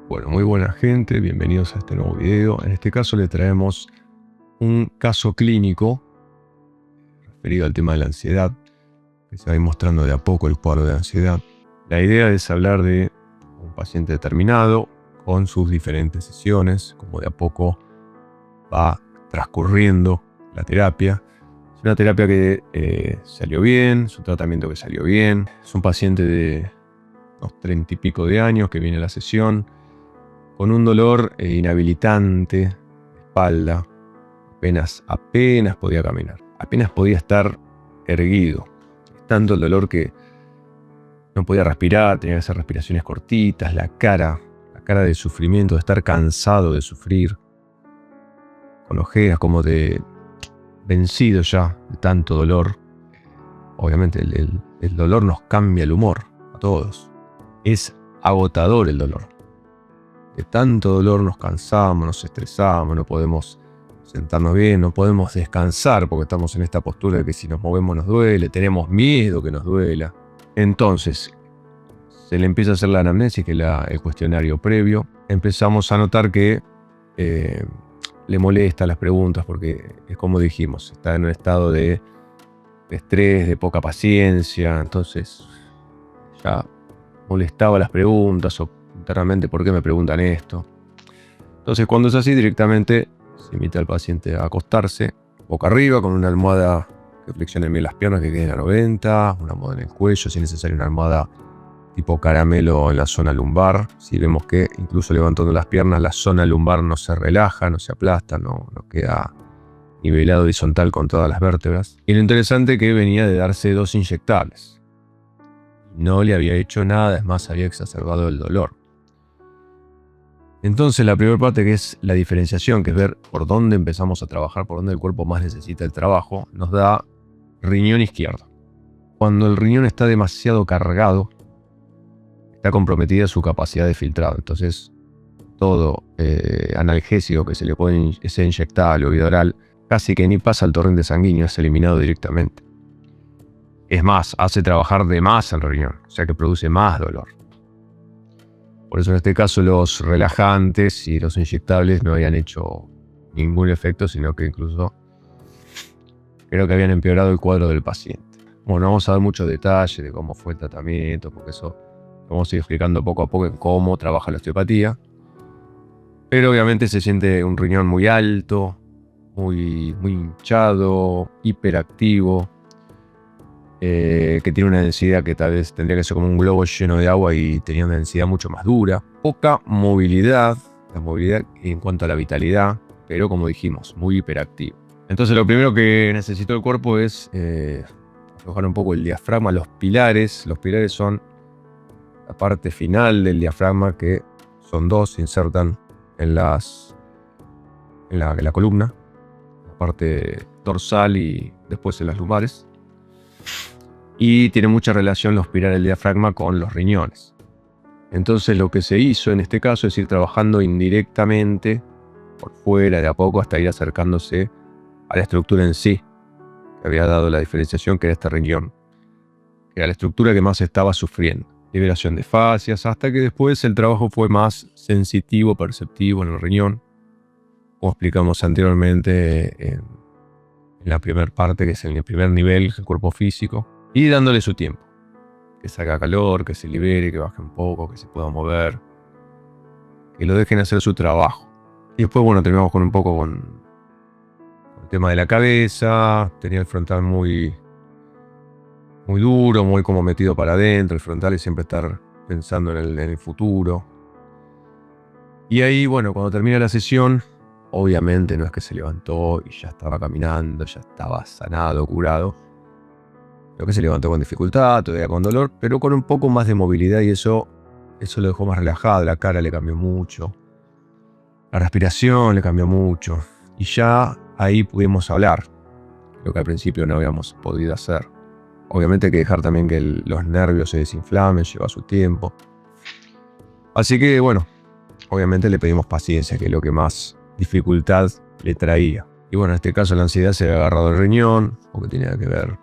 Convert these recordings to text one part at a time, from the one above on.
Bueno, muy buena gente, bienvenidos a este nuevo video. En este caso le traemos un caso clínico referido al tema de la ansiedad, que se va a ir mostrando de a poco el cuadro de ansiedad. La idea es hablar de un paciente determinado con sus diferentes sesiones, como de a poco va transcurriendo la terapia. Es una terapia que salió bien, es un tratamiento que salió bien. Es un paciente de unos 30 y pico de años que viene a la sesión con un dolor inhabilitante de espalda. Apenas podía caminar. Apenas podía estar erguido. Es tanto el dolor que no podía respirar, tenía que hacer respiraciones cortitas, la cara de sufrimiento, de estar cansado de sufrir, con ojeras como de vencido ya de tanto dolor. Obviamente el dolor nos cambia el humor a todos. Es agotador el dolor. De tanto dolor nos cansamos, nos estresamos, no podemos sentarnos bien, no podemos descansar porque estamos en esta postura de que si nos movemos nos duele, tenemos miedo que nos duela. Entonces, se le empieza a hacer la anamnesis, que es el cuestionario previo. Empezamos a notar que le molestan las preguntas porque es como dijimos, está en un estado de estrés, de poca paciencia, entonces ya molestaba las preguntas o internamente por qué me preguntan esto. Entonces cuando es así directamente se invita al paciente a acostarse boca arriba con una almohada que flexione bien las piernas, que queden a 90, una almohada en el cuello, si es necesario una almohada tipo caramelo en la zona lumbar. Si vemos que incluso levantando las piernas la zona lumbar no se relaja, no se aplasta, no queda nivelado horizontal con todas las vértebras. Y lo interesante es que venía de darse 2 inyectables. No le había hecho nada, es más, había exacerbado el dolor. Entonces la primera parte, que es la diferenciación, que es ver por dónde empezamos a trabajar, por dónde el cuerpo más necesita el trabajo, nos da riñón izquierdo. Cuando el riñón está demasiado cargado, está comprometida su capacidad de filtrado. Entonces todo analgésico que se le puede ser inyectable o oral, casi que ni pasa al torrente sanguíneo, es eliminado directamente. Es más, hace trabajar de más al riñón, o sea que produce más dolor. Por eso en este caso los relajantes y los inyectables no habían hecho ningún efecto, sino que incluso creo que habían empeorado el cuadro del paciente. Bueno, no vamos a dar muchos detalles de cómo fue el tratamiento, porque eso lo vamos a ir explicando poco a poco en cómo trabaja la osteopatía. Pero obviamente se siente un riñón muy alto, muy hinchado, hiperactivo, que tiene una densidad que tal vez tendría que ser como un globo lleno de agua y tenía una densidad mucho más dura. Poca movilidad, la movilidad en cuanto a la vitalidad, pero como dijimos, muy hiperactivo. Entonces lo primero que necesitó el cuerpo es aflojar un poco el diafragma, los pilares. Los pilares son la parte final del diafragma, que son 2, se insertan en la columna, la parte dorsal y después en las lumbares. Y tiene mucha relación los pilares del diafragma con los riñones. Entonces lo que se hizo en este caso es ir trabajando indirectamente por fuera de a poco hasta ir acercándose a la estructura en sí, que había dado la diferenciación, que era este riñón, que era la estructura que más estaba sufriendo. Liberación de fascias, hasta que después el trabajo fue más sensitivo, perceptivo en el riñón, como explicamos anteriormente en la primera parte, que es en el primer nivel, el cuerpo físico. Y dándole su tiempo, que salga calor, que se libere, que baje un poco, que se pueda mover, que lo dejen hacer su trabajo. Y después, bueno, terminamos con un poco con el tema de la cabeza. Tenía el frontal muy duro, muy como metido para adentro, el frontal, y siempre estar pensando en el futuro. Y ahí, bueno, cuando termina la sesión, obviamente no es que se levantó y ya estaba caminando, ya estaba sanado, curado. Lo que se levantó con dificultad, todavía con dolor, pero con un poco más de movilidad, y eso lo dejó más relajado. La cara le cambió mucho, la respiración le cambió mucho, y ya ahí pudimos hablar, lo que al principio no habíamos podido hacer. Obviamente hay que dejar también que los nervios se desinflamen, lleva su tiempo. Así que bueno, obviamente le pedimos paciencia, que es lo que más dificultad le traía. Y bueno, en este caso la ansiedad se había agarrado el riñón, porque tenía que ver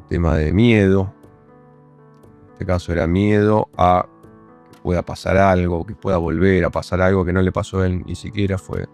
tema de miedo. En este caso era miedo a que pueda pasar algo, que pueda volver a pasar algo que no le pasó a él ni siquiera. Fue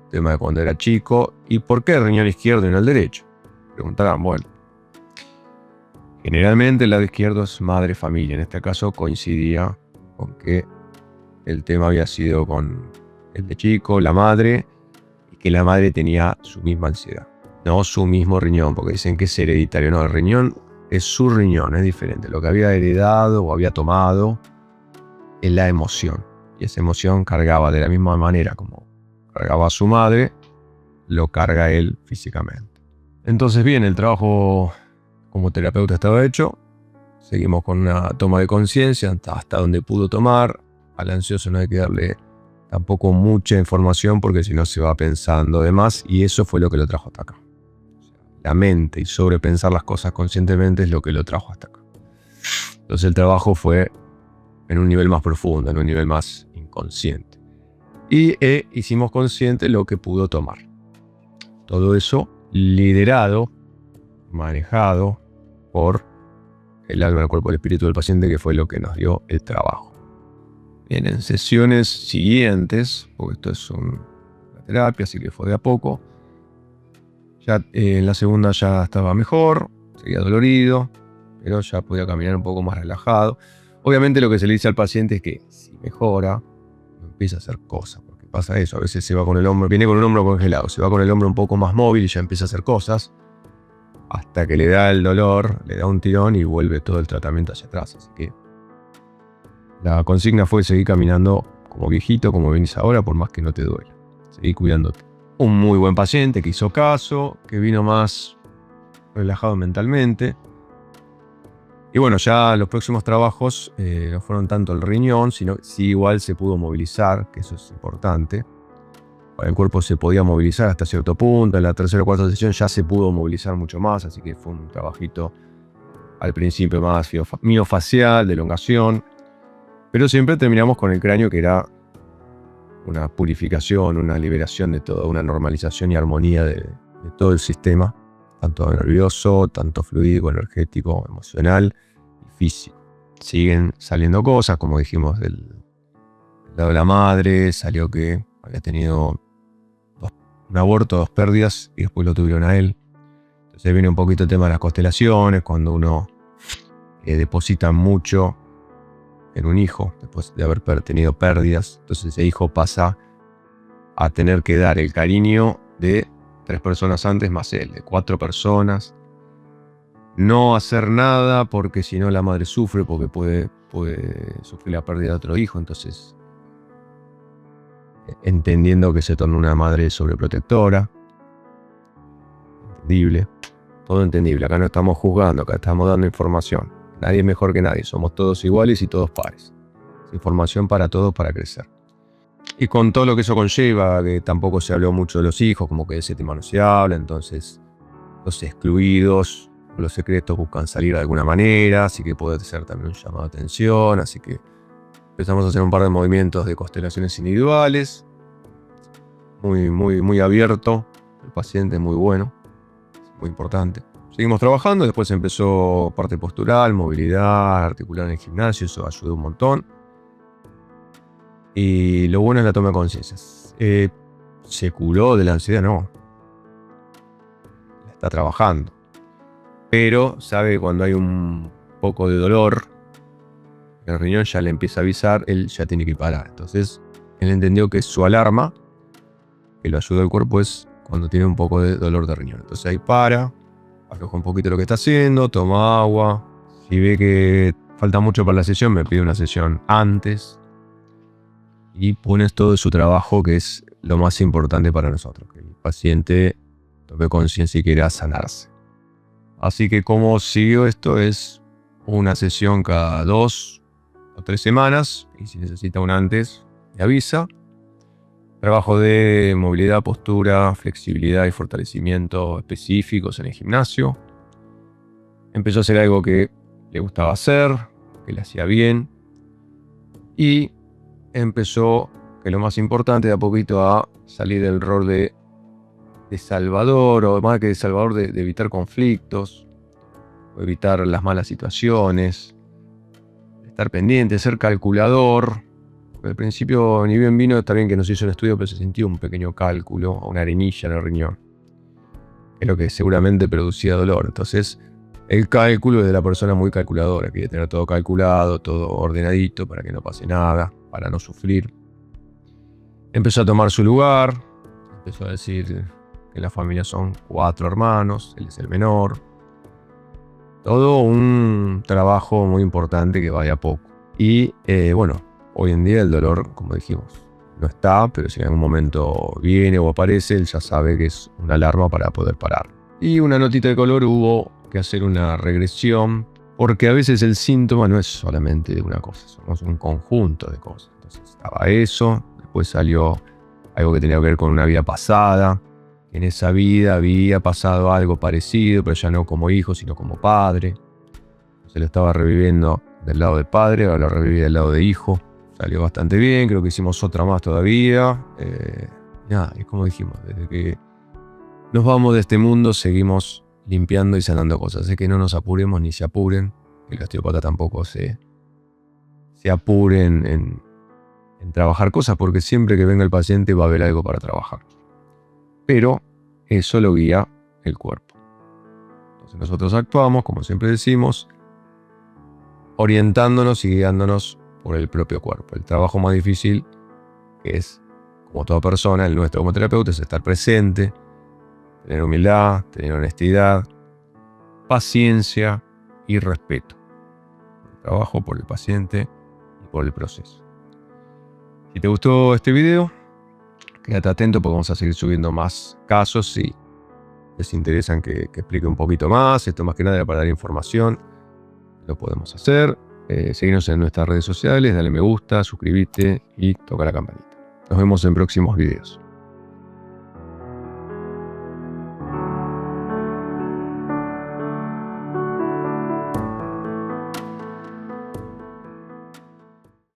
tema de cuando era chico. ¿Y por qué el riñón izquierdo y no el derecho? Preguntarán, bueno. Generalmente el lado izquierdo es madre-familia. En este caso coincidía con que el tema había sido con el de chico, la madre, y que la madre tenía su misma ansiedad. No su mismo riñón, porque dicen que es hereditario. No, el riñón es su riñón, es diferente. Lo que había heredado o había tomado es la emoción. Y esa emoción cargaba de la misma manera como cargaba a su madre, lo carga él físicamente. Entonces bien, el trabajo como terapeuta estaba hecho. Seguimos con una toma de conciencia hasta donde pudo tomar. Al ansioso no hay que darle tampoco mucha información porque si no se va pensando de más, y eso fue lo que lo trajo hasta acá. La mente y sobrepensar las cosas conscientemente es lo que lo trajo hasta acá. Entonces el trabajo fue en un nivel más profundo, en un nivel más inconsciente. Y hicimos consciente lo que pudo tomar. Todo eso liderado, manejado por el alma, el cuerpo, el espíritu del paciente, que fue lo que nos dio el trabajo. Bien, en sesiones siguientes, porque esto es una terapia, así que fue de a poco, ya en la segunda ya estaba mejor, seguía dolorido, pero ya podía caminar un poco más relajado. Obviamente lo que se le dice al paciente es que si mejora, no empieza a hacer cosas, porque pasa eso, a veces se va con el hombro, viene con un hombro congelado, se va con el hombro un poco más móvil y ya empieza a hacer cosas, hasta que le da el dolor, le da un tirón y vuelve todo el tratamiento hacia atrás. Así que la consigna fue seguir caminando como viejito, como venís ahora, por más que no te duela. Seguí cuidándote. Un muy buen paciente que hizo caso, que vino más relajado mentalmente. Y bueno, ya los próximos trabajos no fueron tanto el riñón, sino sí igual se pudo movilizar, que eso es importante. El cuerpo se podía movilizar hasta cierto punto. En la tercera o cuarta sesión ya se pudo movilizar mucho más, así que fue un trabajito al principio más miofacial, de elongación. Pero siempre terminamos con el cráneo, que era una purificación, una liberación de todo, una normalización y armonía de todo el sistema, tanto nervioso, tanto fluídico, energético, emocional y físico. Siguen saliendo cosas, como dijimos, del lado de la madre, salió que había tenido un aborto, 2 pérdidas, y después lo tuvieron a él. Entonces viene un poquito el tema de las constelaciones, cuando uno deposita mucho en un hijo, después de haber tenido pérdidas. Entonces ese hijo pasa a tener que dar el cariño de 3 personas antes más él, de 4 personas. No hacer nada porque si no la madre sufre, porque puede sufrir la pérdida de otro hijo. Entonces, entendiendo que se torna una madre sobreprotectora. Entendible. Todo entendible. Acá no estamos juzgando, acá estamos dando información. Nadie es mejor que nadie. Somos todos iguales y todos pares. Información para todos, para crecer. Y con todo lo que eso conlleva, que tampoco se habló mucho de los hijos, como que de ese tema no se habla, entonces los excluidos, los secretos buscan salir de alguna manera, así que puede ser también un llamado de atención. Así que empezamos a hacer un par de movimientos de constelaciones individuales, muy abierto, el paciente muy bueno, muy importante. Seguimos trabajando, después empezó parte postural, movilidad, articular en el gimnasio, eso ayudó un montón. Y lo bueno es la toma de conciencia. ¿Se curó de la ansiedad? No. La está trabajando. Pero sabe que cuando hay un poco de dolor, el riñón ya le empieza a avisar, él ya tiene que parar. Entonces, él entendió que su alarma, que lo ayuda el cuerpo, es cuando tiene un poco de dolor de riñón. Entonces ahí para, afloja un poquito lo que está haciendo, toma agua. Si ve que falta mucho para la sesión, me pide una sesión antes. Y pones todo su trabajo, que es lo más importante para nosotros, que el paciente tome conciencia y quiera sanarse. Así que como siguió esto es una sesión cada 2 o 3 semanas, y si necesita una antes, me avisa. Trabajo de movilidad, postura, flexibilidad y fortalecimiento específicos en el gimnasio. Empezó a hacer algo que le gustaba hacer, que le hacía bien, y empezó, que lo más importante, de a poquito a salir del rol de salvador, o más que de salvador, de evitar conflictos, o evitar las malas situaciones, estar pendiente, ser calculador. Al principio, ni bien vino, está bien que nos hizo un estudio, pero se sintió un pequeño cálculo, una arenilla en el riñón, que es lo que seguramente producía dolor. Entonces, el cálculo es de la persona muy calculadora, quiere tener todo calculado, todo ordenadito para que no pase nada, para no sufrir. Empezó a tomar su lugar, empezó a decir que en la familia son 4 hermanos, él es el menor. Todo un trabajo muy importante que va de a poco. Y bueno, hoy en día el dolor, como dijimos, no está, pero si en algún momento viene o aparece, él ya sabe que es una alarma para poder parar. Y una notita de color, hubo que hacer una regresión, porque a veces el síntoma no es solamente de una cosa, somos un conjunto de cosas. Entonces estaba eso, después salió algo que tenía que ver con una vida pasada. En esa vida había pasado algo parecido, pero ya no como hijo, sino como padre. Se lo estaba reviviendo del lado de padre, ahora lo reviví del lado de hijo. Salió bastante bien, creo que hicimos otra más todavía. Nada, es como dijimos, desde que nos vamos de este mundo seguimos limpiando y sanando cosas. Así que no nos apuremos ni se apuren. El osteópata tampoco se apuren en trabajar cosas, porque siempre que venga el paciente va a haber algo para trabajar. Pero eso lo guía el cuerpo. Entonces nosotros actuamos, como siempre decimos, orientándonos y guiándonos por el propio cuerpo. El trabajo más difícil, que es, como toda persona, el nuestro como terapeuta, es estar presente, tener humildad, tener honestidad, paciencia y respeto. El trabajo por el paciente y por el proceso. Si te gustó este video, quédate atento porque vamos a seguir subiendo más casos. Si les interesan que explique un poquito más, esto más que nada era para dar información, lo podemos hacer. Seguirnos en nuestras redes sociales, dale me gusta, suscríbete y toca la campanita. Nos vemos en próximos videos.